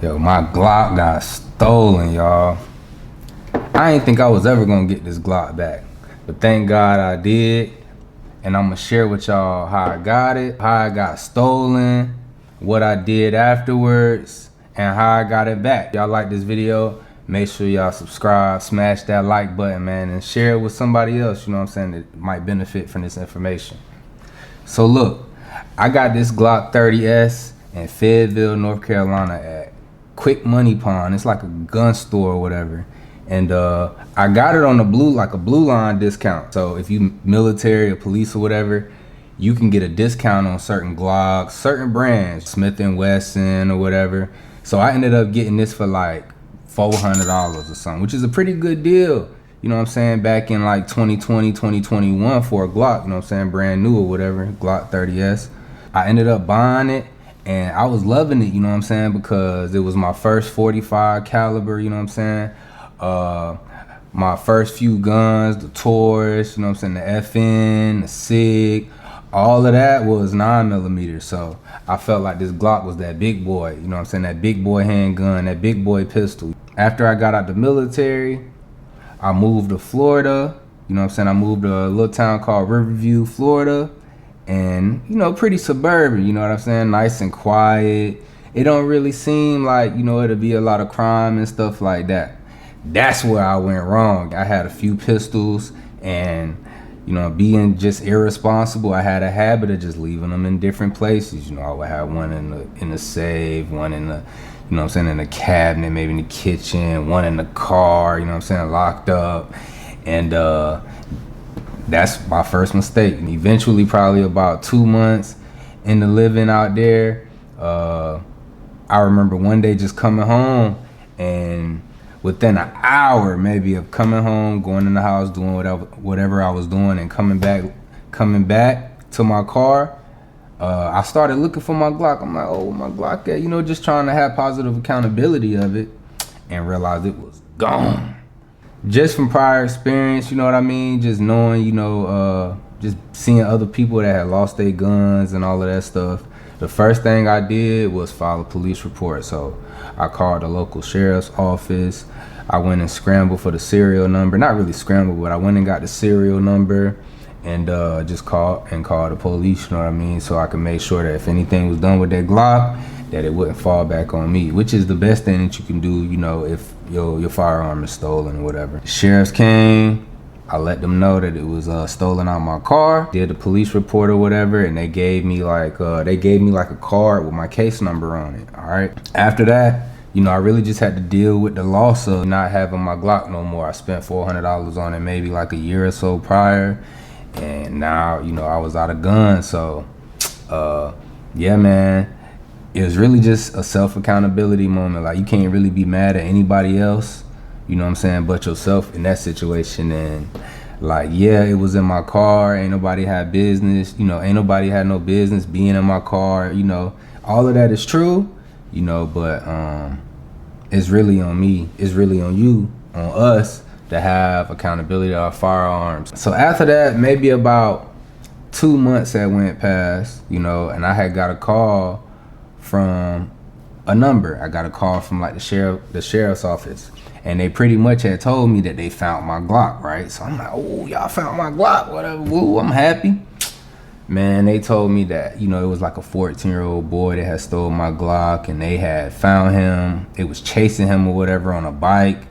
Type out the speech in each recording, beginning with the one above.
Yo, my Glock got stolen, y'all. I didn't think I was ever gonna get this Glock back, but thank God I did. And I'm gonna share with y'all how I got it, how I got stolen, what I did afterwards, and how I got it back. Y'all like this video? Make sure y'all subscribe, smash that like button, man, and share it with somebody else, you know what I'm saying, that might benefit from this information. So look, I got this Glock 30S in Fayetteville, North Carolina at Quick Money Pawn. It's like a gun store or whatever. And I got it on the blue line discount. So if you military or police or whatever, you can get a discount on certain Glocks, certain brands, Smith & Wesson or whatever. So I ended up getting this for like $400 or something, which is a pretty good deal. You know what I'm saying? Back in like 2020, 2021 for a Glock, you know what I'm saying? Brand new or whatever, Glock 30S. I ended up buying it and I was loving it, you know what I'm saying? Because it was my first 45 caliber, you know what I'm saying? My first few guns, the Taurus, you know what I'm saying, the FN, the SIG, all of that was 9mm. So I felt like this Glock was that big boy, you know what I'm saying, that big boy handgun, that big boy pistol. After I got out the military, I moved to Florida, you know what I'm saying, I moved to a little town called Riverview, Florida, and, you know, pretty suburban, you know what I'm saying, nice and quiet. It don't really seem like, you know, it'll be a lot of crime and stuff like that. That's where I went wrong. I had a few pistols and, you know, being just irresponsible, I had a habit of just leaving them in different places. You know, I would have one in the safe, one in the, you know what I'm saying, in the cabinet, maybe in the kitchen, one in the car, you know what I'm saying, locked up. And that's my first mistake. And eventually, probably about 2 months into living out there, I remember one day just coming home, and within an hour maybe of coming home, going in the house, doing whatever I was doing, and coming back to my car, I started looking for my Glock. I'm like, oh, my Glock at? You know, just trying to have positive accountability of it, and realized it was gone. Just from prior experience, you know what I mean? Just knowing, you know, just seeing other people that had lost their guns and all of that stuff. The first thing I did was file a police report. So I called the local sheriff's office. I went and scrambled for the serial number. Not really scrambled, but I went and got the serial number and just called the police, you know what I mean? So I could make sure that if anything was done with that Glock, that it wouldn't fall back on me, which is the best thing that you can do, you know, if your firearm is stolen or whatever. The sheriffs came. I let them know that it was stolen out my car, did a police report or whatever, and they gave me like a card with my case number on it. All right. After that, you know, I really just had to deal with the loss of not having my Glock no more. I spent $400 on it maybe like a year or so prior, and now, you know, I was out of guns. So yeah, man, it was really just a self-accountability moment. Like, you can't really be mad at anybody else, you know what I'm saying, but yourself in that situation. And like, yeah, it was in my car, ain't nobody had business, you know, ain't nobody had no business being in my car, you know, all of that is true, you know, but it's really on me, it's really on you, on us, to have accountability to our firearms. So after that, maybe about 2 months had went past, you know, and I had got a call from a number. I got a call from like the sheriff's office, and they pretty much had told me that they found my Glock, right? So I'm like, oh, y'all found my Glock, whatever, woo, I'm happy. Man, they told me that, you know, it was like a 14-year-old boy that had stole my Glock, and they had found him. It was chasing him or whatever on a bike,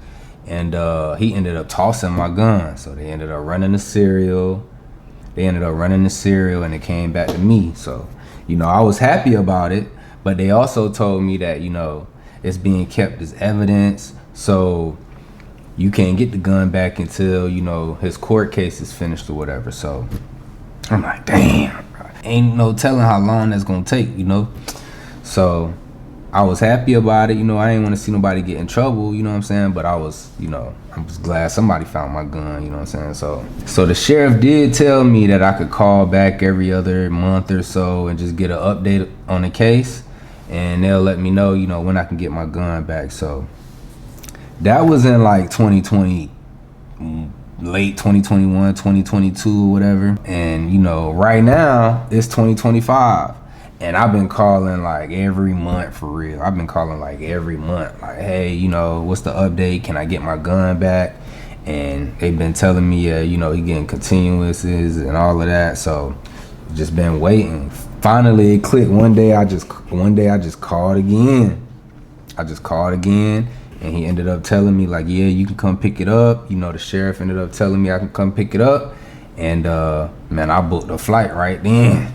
and he ended up tossing my gun. So they ended up running the serial. And it came back to me. So, you know, I was happy about it, but they also told me that, you know, it's being kept as evidence, so you can't get the gun back until, you know, his court case is finished or whatever. So I'm like, damn, ain't no telling how long that's gonna take, you know. So I was happy about it, you know. I didn't want to see nobody get in trouble, you know what I'm saying, but I was, you know, I'm just glad somebody found my gun, you know what I'm saying. So the sheriff did tell me that I could call back every other month or so and just get an update on the case, and they'll let me know, you know, when I can get my gun back. So that was in like 2020, late 2021, 2022 or whatever. And, you know, right now it's 2025. And I've been calling like every month for real. I've been calling like every month, like, hey, you know, what's the update? Can I get my gun back? And they've been telling me, yeah, you know, he getting continuances and all of that. So just been waiting. Finally, it clicked. One day I just called again. And he ended up telling me like, yeah, you can come pick it up. You know, the sheriff ended up telling me I can come pick it up. And man, I booked a flight right then.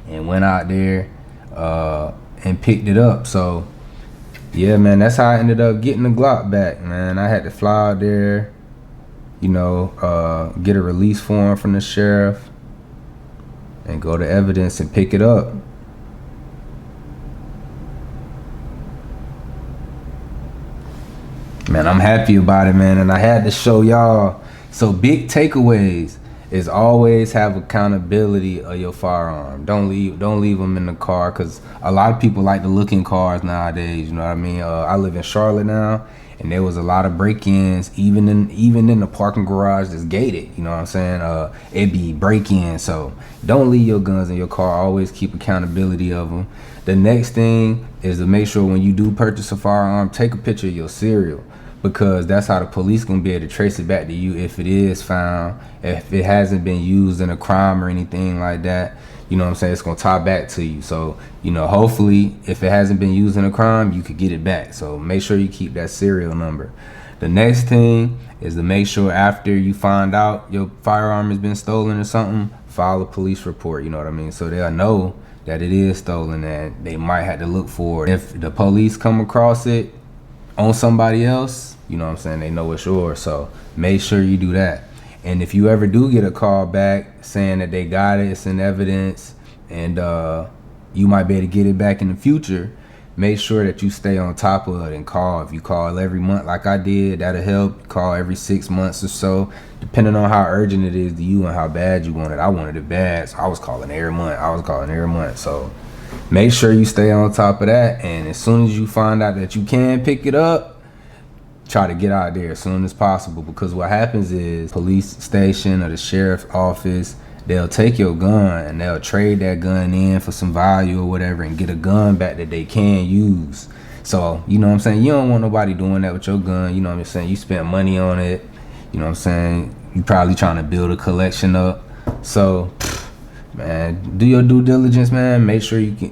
And went out there and picked it up. So yeah, man, that's how I ended up getting the Glock back, man. I had to fly out there, you know, get a release form from the sheriff and go to evidence and pick it up. Man, I'm happy about it, man, and I had to show y'all. So big takeaways is always have accountability of your firearm. Don't leave them in the car, because a lot of people like to look in cars nowadays. You know what I mean? I live in Charlotte now, and there was a lot of break-ins, even in the parking garage that's gated. You know what I'm saying? It be break-ins. So don't leave your guns in your car. Always keep accountability of them. The next thing is to make sure when you do purchase a firearm, take a picture of your serial, because that's how the police gonna be able to trace it back to you if it is found, if it hasn't been used in a crime or anything like that. You know what I'm saying? It's gonna tie back to you. So, you know, hopefully if it hasn't been used in a crime, you could get it back. So make sure you keep that serial number. The next thing is to make sure after you find out your firearm has been stolen or something, file a police report, you know what I mean? So they'll know that it is stolen and they might have to look for it. If the police come across it on somebody else, you know what I'm saying, they know it's yours. So make sure you do that. And if you ever do get a call back saying that they got it, it's in evidence, and you might be able to get it back in the future, make sure that you stay on top of it and call. If you call every month like I did, that'll help. Call every 6 months or so, depending on how urgent it is to you and how bad you want it. I wanted it bad, so I was calling every month. So make sure you stay on top of that, and as soon as you find out that you can pick it up, try to get out there as soon as possible, because what happens is police station or the sheriff's office, they'll take your gun and they'll trade that gun in for some value or whatever and get a gun back that they can use. So, you know what I'm saying? You don't want nobody doing that with your gun. You know what I'm saying? You spent money on it. You know what I'm saying? You probably trying to build a collection up. So, man, do your due diligence, man. Make sure you can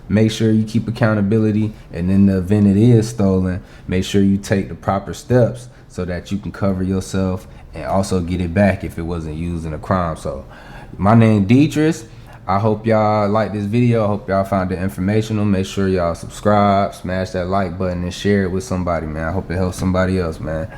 make sure you keep accountability, and in the event it is stolen, make sure you take the proper steps so that you can cover yourself and also get it back if it wasn't used in a crime. So my name Deatrice. I hope y'all like this video. I hope y'all found it informational. Make sure y'all subscribe, smash that like button, and share it with somebody, man. I hope it helps somebody else, man.